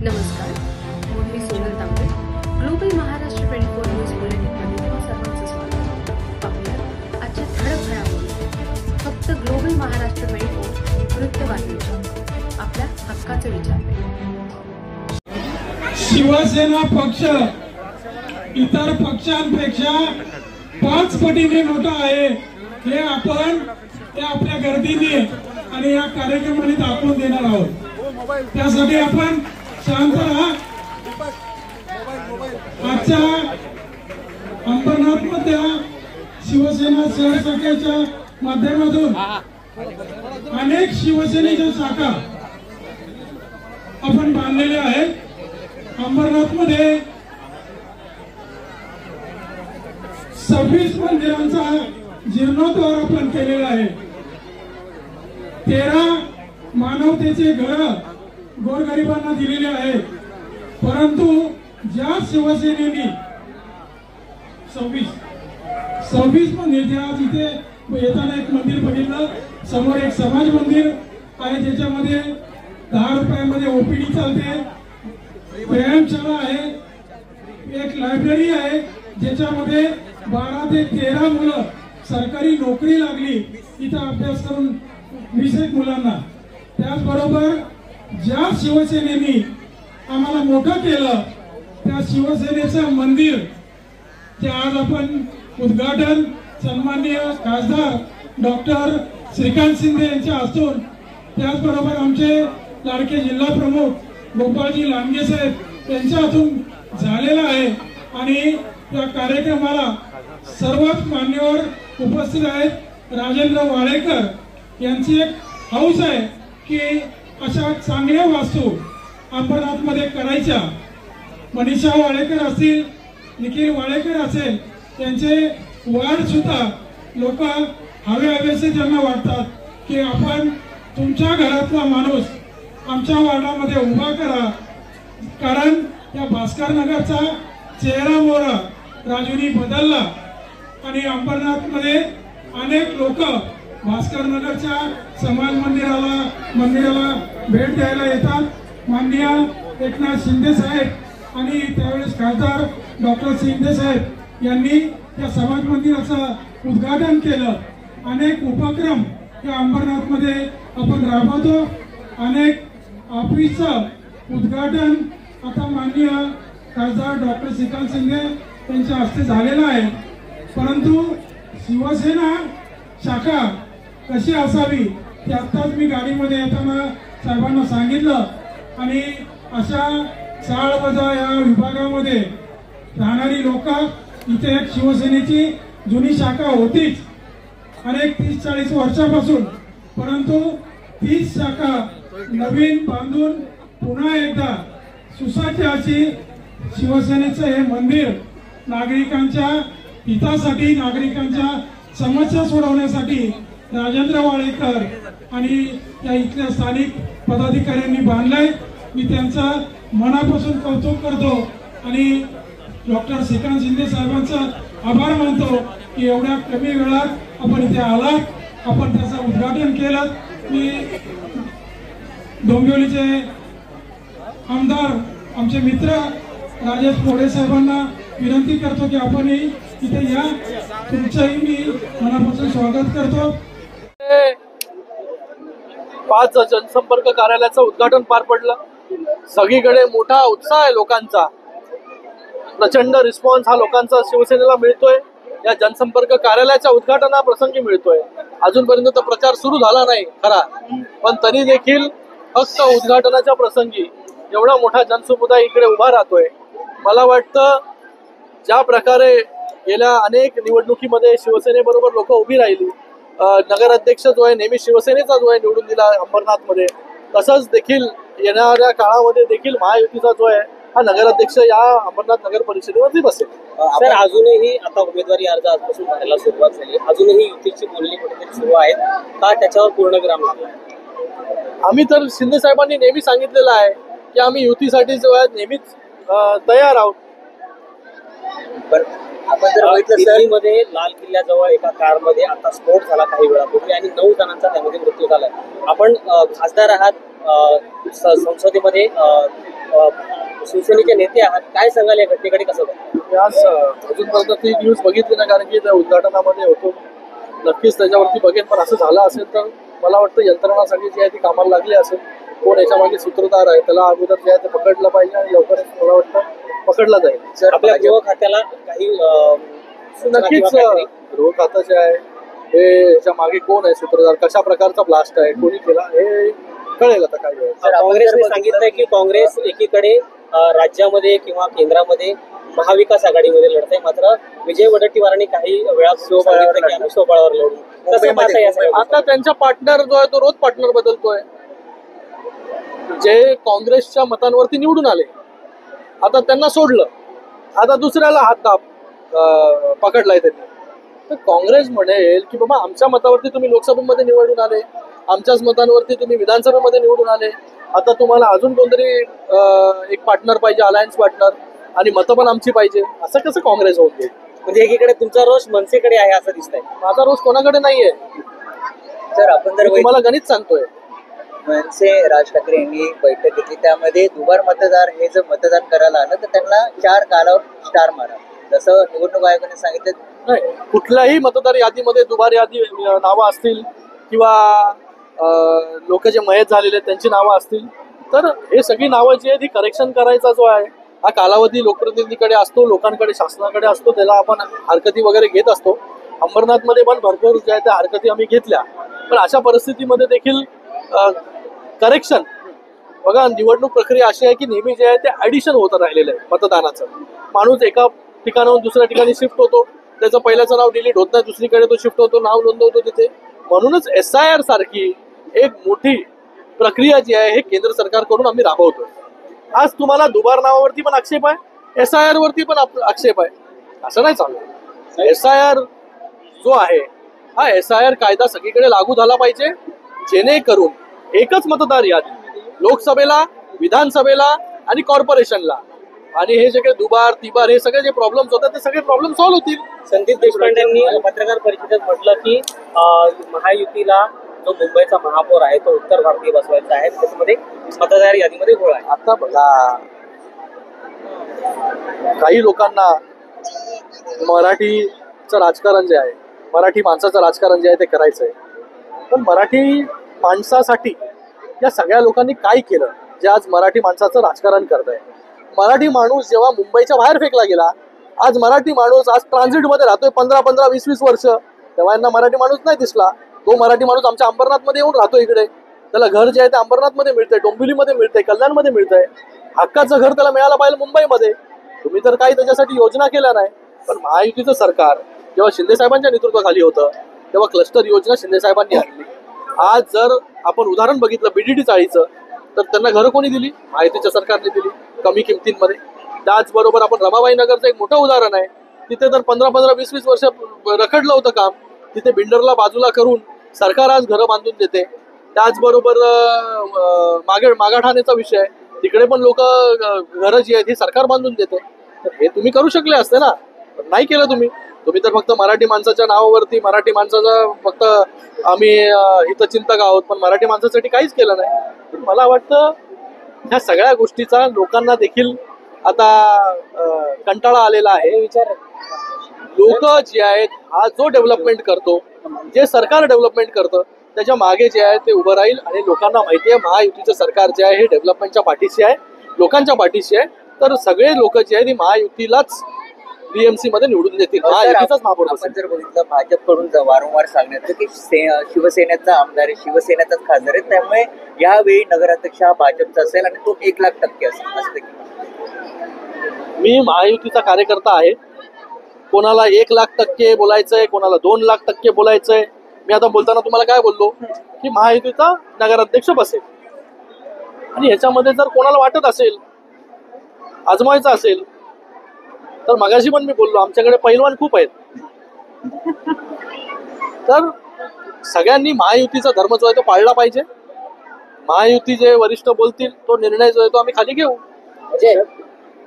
नमस्कार, मी सोनल तांबे. Global Maharashtra 24 news बुलेटिनमध्ये तुम्हा सर्वांचं स्वागत. पाहूया आजच्या ठळक घडामोडी. फक्त ग्लोबल महाराष्ट्र 24 वृत्तवाहिनीच्या आपल्या हक्काचे विचार. शिवसेना पक्ष इतर पक्षांपेक्षा 5 पटीने मोठा आहे हे आपण आपल्या गर्दीने आणि या कार्यक्रमाने दाखवून देणार आहोत. त्यासाठी आपण शांत राहा. आजच्या अंबरनाथ मध्ये शिवसेना शहर शाखेच्या माध्यमातून अनेक शिवसेनेच्या शाखा आपण बांधलेल्या आहेत. अंबरनाथ मध्ये 26 मंदिरांचा जीर्णोद्धार आपण केलेला आहे. 13 मानवतेचे घर गोरगरिबांना दिलेले आहेत. परंतु ज्या शिवसेनेने 26 मंदिर, आज इथे येताना एक मंदिर बघितलं, समोर एक समाज मंदिर आहे ज्याच्यामध्ये 10 रुपयामध्ये ओपीडी चालते, व्यायामशाळा आहे, एक लायब्ररी आहे ज्याच्यामध्ये 12 ते 13 मुलं सरकारी नोकरी लागली इथं अभ्यास करून 20 मुलांना. त्याचबरोबर ज्या शिवसेनेने आम्हाला मोठं केलं त्या शिवसेनेचं मंदिर जे आज आपण उद्घाटन सन्माननीय खासदार डॉक्टर श्रीकांत शिंदे यांच्या हस्तून, त्याचबरोबर आमचे लाडके जिल्हा प्रमुख गोपाळजी लांडगे साहेब यांच्या हातून झालेला आहे. आणि या कार्यक्रमाला सर्वच मान्यवर उपस्थित आहेत. राजेंद्र वाळेकर यांची एक हौस आहे की अशा चांगल्या वास्तू अंबरनाथ मध्ये करायच्या. मनीषा वाळेकर असतील, निखिल वाळेकर असेल, त्यांचे वार्ड सुद्धा लोक हवेसे ज्यांना वाटतात की आपण तुमच्या घरातला माणूस आमच्या वार्डामध्ये उभा करा. कारण या भास्कर नगरचा चेहरा मोहरा राजूनी बदलला आणि अंबरनाथ मध्ये अनेक लोक भास्कर नगरच्या समाज मंदिराला भेट द्यायला येतात. माननीय एकनाथ शिंदे साहेब आणि त्यावेळेस खासदार डॉक्टर शिंदे साहेब यांनी त्या समाज मंदिराचं उद्घाटन केलं. अनेक उपक्रम या अंबरनाथ मध्ये आपण राबवतो. अनेक ऑफिसचं उद्घाटन आता माननीय खासदार डॉक्टर श्रीकांत शिंदे यांच्या हस्ते झालेलं आहे. परंतु शिवसेना शाखा कशी असावी ते आत्ताच मी गाडीमध्ये येताना साहेबांना सांगितलं. आणि अशा चाळवजा या विभागामध्ये राहणारी लोक, इथे एक शिवसेनेची जुनी शाखा होतीच अनेक 30-40 वर्षापासून, परंतु तीच शाखा नवीन बांधून पुन्हा एकदा सुसज्ज अशी शिवसेनेचं हे मंदिर नागरिकांच्या हितासाठी, नागरिकांच्या समस्या सोडवण्यासाठी राजेंद्र वाळेकर आणि या इथल्या स्थानिक पदाधिकाऱ्यांनी बांधलंय. मी त्यांचं मनापासून कौतुक करतो आणि डॉक्टर श्रीकांत शिंदे साहेबांचा आभार मानतो की एवढ्या कमी वेळात आपण इथे आलात, आपण त्याचं उद्घाटन केलं. मी डोंबिवलीचे आमदार आमचे मित्र राजेश पोळे साहेबांना विनंती करतो की आपण इथे या. तुमचंही मी मनापासून स्वागत करतो. 5 जनसंपर्क कार्यालयाचं उद्घाटन पार पडलं. सगळीकडे मोठा उत्साह आहे लोकांचा. प्रचंड रिस्पॉन्स हा लोकांचा शिवसेनेला मिळतोय. या जनसंपर्क कार्यालयाच्या उद्घाटनाप्रसंगी मिळतोय. अजूनपर्यंत तर प्रचार सुरू झाला नाही खरा, पण तरी देखील फक्त उद्घाटनाच्या प्रसंगी एवढा मोठा जनसमुदाय इकडे उभा राहतोय. मला वाटतं ज्या प्रकारे गेल्या अनेक निवडणुकीमध्ये शिवसेनेबरोबर लोक उभी राहिली, नगराध्यक्ष जो आहे नेहमी शिवसेनेचा जो आहे निवडून दिला अंबरनाथमध्ये, तसंच देखील येणाऱ्या काळामध्ये देखील महायुतीचा जो आहे हा नगराध्यक्ष या अंबरनाथ नगर परिषदेवरती बसेल. सर, अजूनही आता उमेदवारी अर्ज आजपासून भरायला सुरुवात झाली, अजूनही युतीची बोलणी कुठेतरी सुरू आहेत का? त्याच्यावर पूर्णविराम लागला? आम्ही तर शिंदे साहेबांनी नेहमी सांगितलेलं आहे की आम्ही युतीसाठी जो आहे नेहमीच तयार आहोत. आपण जर बघितलं दिल्लीमध्ये लाल किल्ल्याजवळ एका कारमध्ये आता स्फोट झाला काही वेळापूर्वी आणि 9 जणांचा त्यामध्ये मृत्यू झालाय. आपण खासदार आहात, संसदेमध्ये शिवसेनेचे नेते आहात, काय सांगाल या घटनेकडे कसं बघता? मी आज अजूनपर्यंत ती न्यूज बघितली ना, कारण की त्या उद्घाटनामध्ये होतो. नक्कीच त्याच्यावरती बघेन, पण असं झालं असेल तर मला वाटतं यंत्रणा सगळी जी आहे ती कामाला लागली असेल. कोण याच्यामागे सूत्रधार आहे त्याला अगोदर जे आहे ते पकडलं पाहिजे आणि लवकरच मला वाटतं पकडलं जाईल. सर, आपल्या गृह खात्याला काही सूचना नक्कीच किंवा काहीतरी? गृह खातं जे आहे हे याच्या मागे कोण आहे सूत्रधार, कशा प्रकारचा ब्लास्ट आहे, कोणी केला, हे कळेल आता काय वेळ. काँग्रेसने सांगितलंय की काँग्रेस एकीकडे राज्यामध्ये किंवा केंद्रामध्ये महाविकास आघाडीमध्ये लढतंय, मात्र विजय वडेट्टीवारांनी काही वेळा सांगितलं की आम्ही स्वबळावर लढू. कसं पाहता या सगळ्या आता त्यांचा पार्टनर जो आहे तो रोज पार्टनर बदलतोय. जे काँग्रेसच्या मतांवरती निवडून आले आता त्यांना सोडलं, आता दुसऱ्याला हात पकडलाय त्यांनी. तर काँग्रेस म्हणेल की बाबा आमच्या मतावरती तुम्ही लोकसभेमध्ये निवडून आले, आमच्याच मतांवरती तुम्ही विधानसभेमध्ये निवडून आले, आता तुम्हाला अजून कोणतरी एक पार्टनर पाहिजे, अलायन्स पार्टनर, आणि मतं पण आमची पाहिजे. असं कसं काँग्रेस होत गेली? म्हणजे एकीकडे तुमचा रोष मनसेकडे आहे असं दिसतंय. माझा रोज कोणाकडे नाहीये. सर, आपण जर तुम्हाला गणित सांगतोय. मनसे राज ठाकरे यांनी एक बैठक घेतली, त्यामध्ये दुबार मतदार हे जर मतदान करायला आलं तर त्यांना 4 कालावर स्टार मारा, जसं निवडणूक आयोगाने सांगितलं. नाही, कुठल्याही मतदार यादीमध्ये दुबार यादी नावं असतील किंवा लोक जे मयत झालेले आहेत त्यांची नावं असतील तर हे सगळी नावं जी आहेत ही करेक्शन करायचा जो आहे हा कालावधी लोकप्रतिनिधीकडे असतो, लोकांकडे, शासनाकडे असतो. त्याला आपण हरकती वगैरे घेत असतो. अंबरनाथमध्ये पण भरपूर ज्या आहेत त्या हरकती आम्ही घेतल्या, पण अशा परिस्थितीमध्ये देखील करेक्शन बघा, निवडणूक प्रक्रिया अशी आहे की नेहमी जे आहे ते ॲडिशन होत राहिलेलं आहे मतदानाचं. माणूस एका ठिकाणाहून दुसऱ्या ठिकाणी शिफ्ट होतो, त्याचं पहिल्याचं नाव डिलीट होत नाही, दुसरीकडे तो शिफ्ट होतो, नाव नोंदवतो तिथे. म्हणूनच SIR सारखी एक मोठी प्रक्रिया जी आहे हे केंद्र सरकारकडून आम्ही राबवतोय. आज तुम्हाला दुबार नावावरती पण आक्षेप आहे, SIR वरती पण आक्षेप आहे. असं नाही चालू. SIR जो आहे हा SIR कायदा सगळीकडे लागू झाला पाहिजे, जेणेकरून एकच मतदार यादी लोकसभेला, विधानसभेला आणि कॉर्पोरेशनला, आणि हे सगळे दुबार तिबार हे सगळे जे प्रॉब्लेम्स होतात ते सगळे प्रॉब्लेम सॉल्व्ह होतील. संदीप देशपांडेंनी पत्रकार परिषदेत म्हटलं की महायुतीला जो मुंबईचा महापौर आहे तो उत्तर भारतीय बसवायचा आहे, त्याच्यामध्ये मतदार यादीमध्ये घोळ आहे. आता बघा, काही लोकांना मराठीचं राजकारण जे आहे, मराठी माणसाचं राजकारण जे आहे ते करायचं आहे, पण मराठी माणसासाठी या सगळ्या लोकांनी काय केलं जे आज मराठी माणसाचं राजकारण करत आहे. मराठी माणूस जेव्हा मुंबईच्या बाहेर फेकला गेला, आज मराठी माणूस आज ट्रान्झिटमध्ये राहतोय 15-15, 20-20 वर्ष, तेव्हा यांना मराठी माणूस नाही दिसला. तो मराठी माणूस आमच्या अंबरनाथमध्ये येऊन राहतो इकडे, त्याला घर जे आहे ते अंबरनाथमध्ये मिळतंय, डोंबिवलीमध्ये मिळतंय, कल्याणमध्ये मिळतंय. हक्काचं घर त्याला मिळायला पाहिजे मुंबईमध्ये. तुम्ही तर काही त्याच्यासाठी योजना केल्या नाही. पण महायुतीचं सरकार जेव्हा शिंदे साहेबांच्या नेतृत्वाखाली होतं तेव्हा क्लस्टर योजना शिंदे साहेबांनी आणली. आज जर आपण उदाहरण बघितलं BDT चाळीचं, तर त्यांना घरं कोणी दिली? महायुतीच्या सरकारने दिली, कमी किमतींमध्ये. त्याचबरोबर आपण रमाबाई नगरचं एक मोठं उदाहरण आहे, तिथे तर 15-15, 20-20 वर्ष रखडलं होतं काम, तिथे बिल्डरला बाजूला करून सरकार आज घरं बांधून देते. त्याचबरोबर मागाठाण्याचा विषय आहे, तिकडे पण लोक घरं जी आहेत ही सरकार बांधून देते. तर हे तुम्ही करू शकले असते ना, पण नाही केलं तुम्ही. तुम्ही तर फक्त मराठी माणसाच्या नावावरती, मराठी माणसाचं फक्त आम्ही हितचिंतक आहोत, पण मराठी माणसासाठी काहीच केलं नाही. मला वाटतं ह्या सगळ्या गोष्टीचा लोकांना देखील आता कंटाळा आलेला आहे. विचार लोक जे आहेत हा जो डेव्हलपमेंट करतो, जे सरकार डेव्हलपमेंट करतं त्याच्या मागे जे आहे ते उभं राहील. आणि लोकांना माहिती आहे महायुतीचं सरकार जे आहे हे डेव्हलपमेंटच्या पाठीशी आहे, लोकांच्या पाठीशी आहे. तर सगळे लोक जे आहेत ही महायुतीलाच BMC मध्ये निवडून देतील. महायुतीचाच महापौर. आपण जर बघितलं भाजपकडून वारंवार सांगण्यात येतं की शिवसेनेचा आमदार आहे, शिवसेनेचाच खासदार आहे, त्यामुळे यावेळी नगराध्यक्ष हा भाजपचा असेल आणि तो 1,00,000% असेल असं देखील. मी महायुतीचा कार्यकर्ता आहे. कोणाला 1,00,000% बोलायचंय, कोणाला 2,00,000% बोलायचंय. मी आता बोलताना तुम्हाला काय बोललो की महायुतीचा नगराध्यक्ष बसेल. आणि ह्याच्यामध्ये जर कोणाला वाटत असेल आजमायचं असेल तर मगाशी पण मी बोललो आमच्याकडे पैलवान खूप आहेत. तर सगळ्यांनी महायुतीचा धर्म जो आहे तो पाळला पाहिजे. महायुती जे वरिष्ठ बोलतील तो निर्णय जो आहे तो आम्ही खाली घेऊ.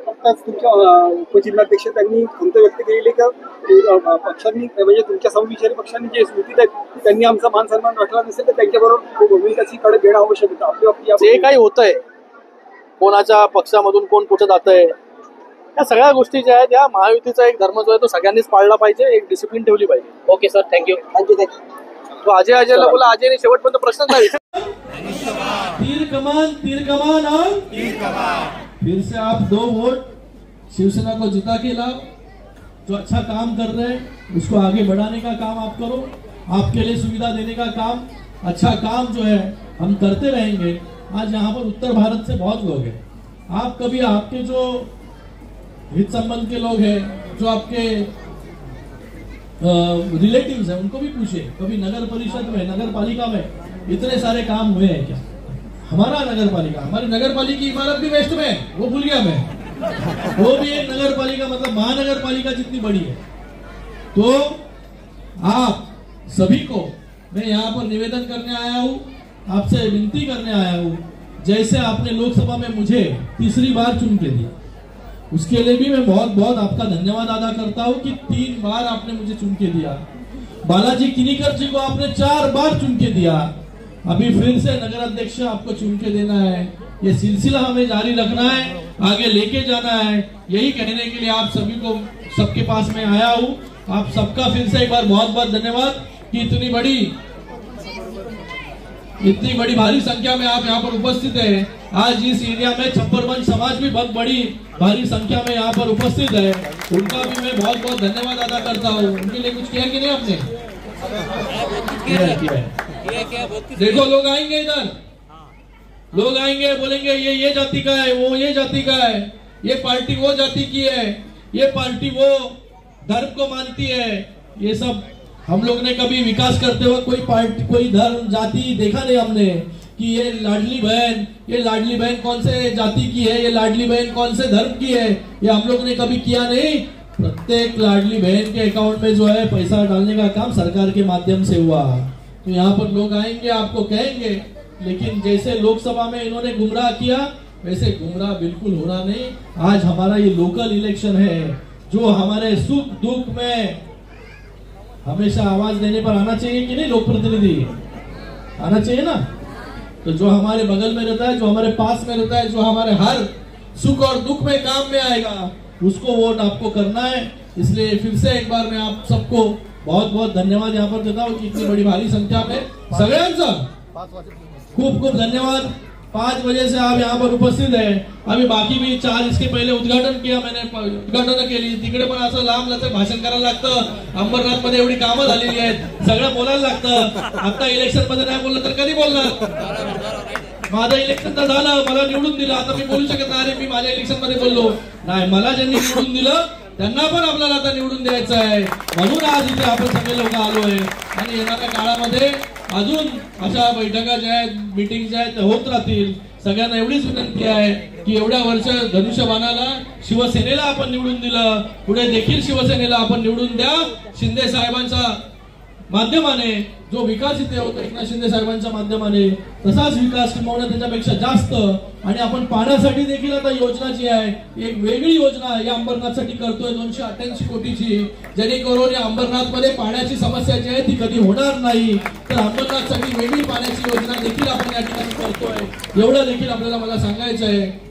आताच तुमच्या उपजिल्हाध्यक्ष त्यांनी खंत व्यक्त केलेली का पक्षांनी म्हणजे तुमच्या समविचारी पक्षांनी जे स्मृती त्यांनी आमचा मान सन्मान राखला नसेल तर त्यांच्याबरोबर भूमिकाची कडे घेणं आवश्यक होतं. आपली जे काही होतंय कोणाच्या पक्षामधून कोण कुठं जातंय, या सगळ्या गोष्टी ज्या आहेत या महायुतीचा एक धर्म जो आहे तो सगळ्यांनीच पाळला पाहिजे, एक डिसिप्लिन ठेवली पाहिजे. Okay sir, thank you. तो अजयला बोला, अजयने शेवटपर्यंत प्रश्न नाही तीर कमान और फिर से आप 2 वोट शिवसेना को जिता के लाओ. जो अच्छा काम कर रहे हैं उसको आगे बढ़ाने का काम आप करो. आपके लिए सुविधा देने का काम, अच्छा काम जो है हम करते रहेंगे. आज यहाँ पर उत्तर भारत से बहुत लोग हैं. आप कभी आपके जो हित संबंध के लोग हैं, जो आपके रिलेटिव्स हैं, उनको भी पूछिए कभी नगर परिषद में, नगर पालिका में इतने सारे काम हुए हैं क्या. हमारा नगर पालिका, हमारी नगर पालिका की इमारत भी वेस्ट में है, वो भूल गया मैं. वो भी एक नगर पालिका मतलब महानगर पालिका जितनी बड़ी है. तो आप सभी को मैं यहाँ पर निवेदन करने आया हूँ, आपसे विनती करने आया हूँ. जैसे आपने लोकसभा में मुझे तीसरी बार चुन के दिया, उसके लिए भी मैं बहुत बहुत आपका धन्यवाद अदा करता हूँ कि 3 बार आपने मुझे चुन के दिया. बालाजी किनीकर जी को आपने 4 बार चुन के दिया. अभी फिर से नगर अध्यक्ष आपको चुन के देना है. ये सिलसिला हमें जारी रखना है, आगे लेके जाना है. यही कहने के लिए आप सभी को, सबके पास में आया हूँ. आप सबका फिर से एक बार बहुत बहुत धन्यवाद कि इतनी बड़ी भारी संख्या में आप यहाँ पर उपस्थित है. आज इस एरिया में छप्परबंद समाज भी बहुत बड़ी भारी संख्या में यहाँ पर उपस्थित है. उनका भी मैं बहुत बहुत धन्यवाद अदा करता हूँ. उनके लिए कुछ किया कि नहीं आपने? किया. देखो लोग आएंगे इधर, लोग आएंगे बोलेंगे ये जाति का है, वो ये जाति का है, ये पार्टी वो जाति की है, ये पार्टी वो धर्म को मानती है. ये सब हम लोग ने कभी विकास करते हुए कोई पार्टी, कोई धर्म, जाति देखा नहीं हमने कि ये लाडली बहन कौन से जाति की है, ये लाडली बहन कौन से धर्म की है. ये हम लोग ने कभी किया नहीं. प्रत्येक लाडली बहन के अकाउंट में जो है पैसा डालने का काम सरकार के माध्यम से हुआ. तो यहाँ पर लोग आएंगे, आपको कहेंगे, लेकिन जैसे लोकसभा में इन्होंने गुमराह किया वैसे गुमराह बिल्कुल होना नहीं. आज हमारा ये लोकल इलेक्शन है, जो हमारे सुख दुख में हमेशा आवाज देने पर आना चाहिए कि नहीं. लोक प्रतिनिधि आना चाहिए ना. तो जो हमारे बगल में रहता है, जो हमारे पास में रहता है, जो हमारे हर सुख और दुख में काम में आएगा, उसको वोट आपको करना है. इसलिए फिर से एक बार मैं आप सबको बहुत बहुत धन्यवाद यहाँ पर देता हूँ कि इतनी बड़ी भारी संख्या में सगळ्यांचा खूब खूब धन्यवाद. 5 बजे से आप यहाँ पर उपस्थित है. अभी बाकी भी 4 इसके पहिले उद्घाटन किया, मैंने उद्घाटन केली. तिकडे पण असं लांब लचक भाषण करायला लागतं. अंबरनाथ मध्ये एवढी कामं झालेली आहेत, सगळं बोलायला लागतं. आता इलेक्शन मध्ये नाही बोललं तर कधी बोलणार. माझं इलेक्शन तर झालं, मला निवडून दिलं, आता मी बोलू शकत नाही मी माझ्या इलेक्शन मध्ये बोललो नाही. मला ज्यांनी निवडून दिलं त्यांना पण आपल्याला आता निवडून द्यायचं आहे. म्हणून आज इथे आपण सगळे लोक आलोय. आणि येणाऱ्या काळामध्ये अजून अशा बैठका ज्या आहेत, मीटिंग ज्या आहेत होत राहतील. सगळ्यांना एवढीच विनंती आहे की एवढ्या वर्ष धनुष्यबाणाला शिवसेनेला आपण निवडून दिलं, पुढे देखील शिवसेनेला आपण निवडून द्या. शिंदे साहेबांच्या माध्यमाने जो विकास इथे होतो, एकनाथ शिंदे साहेबांच्या माध्यमाने तसाच विकास किंवा त्याच्यापेक्षा जास्त. आणि आपण पाण्यासाठी देखील आता योजना जी आहे, एक वेगळी योजना या अंबरनाथसाठी करतोय 288 कोटीची, जेणेकरून या अंबरनाथ मध्ये पाण्याची समस्या जी आहे ती कधी होणार नाही. तर अंबरनाथसाठी वेगळी पाण्याची योजना देखील आपण या ठिकाणी करतोय. एवढं देखील आपल्याला मला सांगायचं आहे.